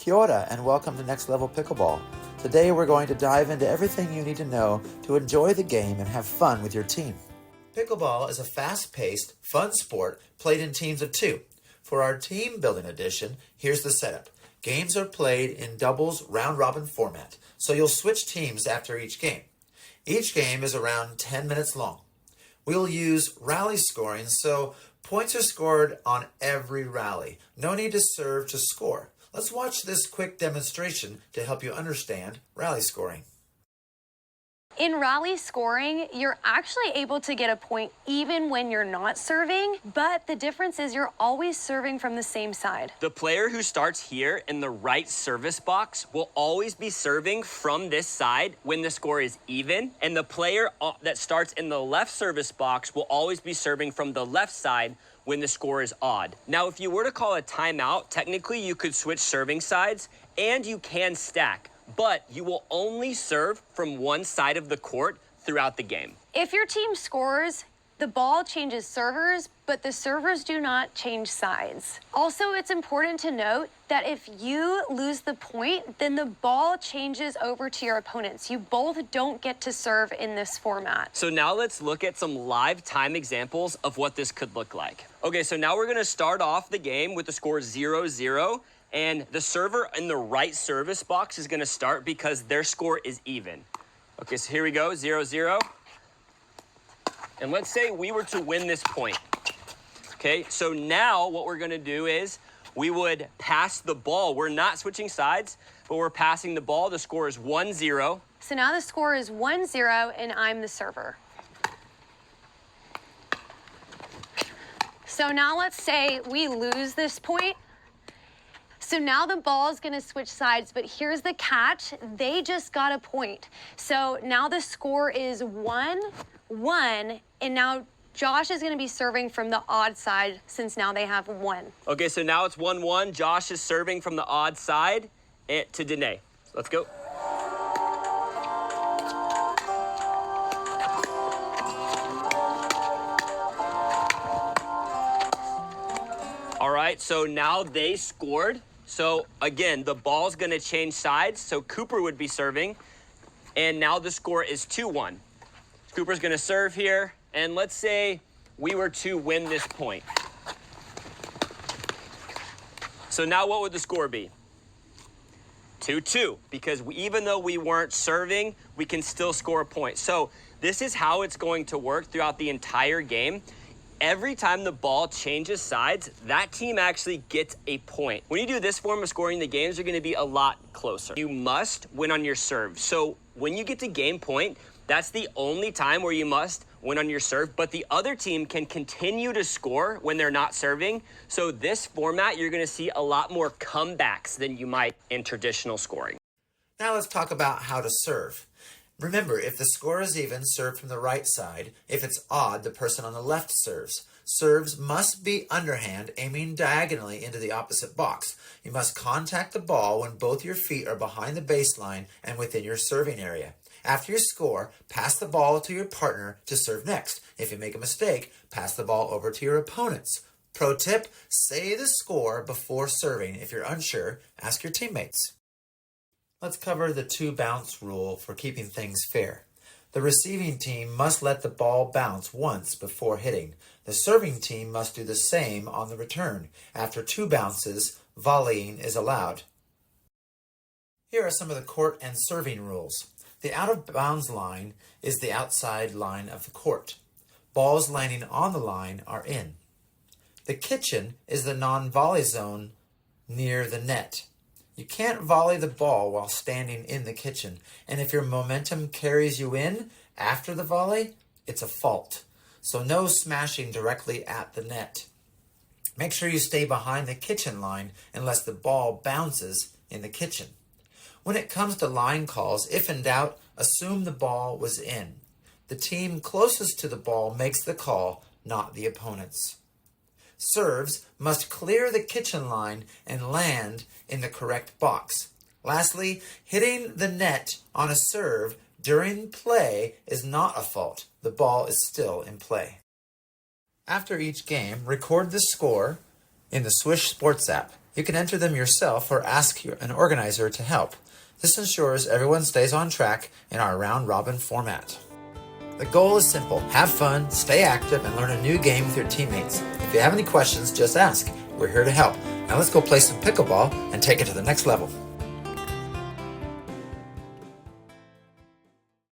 Kia ora and welcome to Next Level Pickleball. Today we're going to dive into everything you need to know to enjoy the game and have fun with your team. Pickleball is a fast-paced, fun sport played in teams of two. For our team building edition, here's the setup. Games are played in doubles round-robin format, so you'll switch teams after each game. Each game is around 10 minutes long. We'll use rally scoring, so points are scored on every rally. No need to serve to score. Let's watch this quick demonstration to help you understand rally scoring. In rally scoring, you're actually able to get a point even when you're not serving, but the difference is you're always serving from the same side. The player who starts here in the right service box will always be serving from this side when the score is even, and the player that starts in the left service box will always be serving from the left side when the score is odd. Now, if you were to call a timeout, technically you could switch serving sides and you can stack, but you will only serve from one side of the court throughout the game. If your team scores, the ball changes servers, but the servers do not change sides. Also, it's important to note that if you lose the point, then the ball changes over to your opponents. You both don't get to serve in this format. So now let's look at some live time examples of what this could look like. Okay, so now we're gonna start off the game with the score 0-0. And the server in the right service box is going to start because their score is even. Okay, so here we go, 0-0. And let's say we were to win this point. Okay, so now what we're going to do is we would pass the ball. We're not switching sides, but we're passing the ball. The score is 1-0. So now the score is 1-0, and I'm the server. So now let's say we lose this point. So now the ball is going to switch sides, but here's the catch. They just got a point. So now the score is 1-1, and now Josh is going to be serving from the odd side since now they have 1. Okay, so now it's 1-1. Josh is serving from the odd side to Danae. Let's go. All right, so now they scored. So again, the ball's gonna change sides. So Cooper would be serving, and now the score is 2-1. Cooper's gonna serve here, and let's say we were to win this point. So now what would the score be? 2-2, because even though we weren't serving, we can still score a point. So this is how it's going to work throughout the entire game. Every time the ball changes sides, that team actually gets a point. When you do this form of scoring, the games are going to be a lot closer. You must win on your serve. So when you get to game point, that's the only time where you must win on your serve, but the other team can continue to score when they're not serving. So this format, you're going to see a lot more comebacks than you might in traditional scoring. Now let's talk about how to serve. Remember, if the score is even, serve from the right side. If it's odd, the person on the left serves. Serves must be underhand, aiming diagonally into the opposite box. You must contact the ball when both your feet are behind the baseline and within your serving area. After you score, pass the ball to your partner to serve next. If you make a mistake, pass the ball over to your opponents. Pro tip, say the score before serving. If you're unsure, ask your teammates. Let's cover the 2-bounce rule for keeping things fair. The receiving team must let the ball bounce once before hitting. The serving team must do the same on the return. After 2 bounces, volleying is allowed. Here are some of the court and serving rules. The out-of-bounds line is the outside line of the court. Balls landing on the line are in. The kitchen is the non-volley zone near the net. You can't volley the ball while standing in the kitchen, and if your momentum carries you in after the volley, it's a fault. So no smashing directly at the net. Make sure you stay behind the kitchen line unless the ball bounces in the kitchen. When it comes to line calls, if in doubt, assume the ball was in. The team closest to the ball makes the call, not the opponents. Serves must clear the kitchen line and land in the correct box. Lastly, hitting the net on a serve during play is not a fault. The ball is still in play. After each game, record the score in the Swish Sports app. You can enter them yourself or ask an organizer to help. This ensures everyone stays on track in our round-robin format. The goal is simple. Have fun, stay active, and learn a new game with your teammates. If you have any questions, just ask. We're here to help. Now let's go play some pickleball and take it to the next level.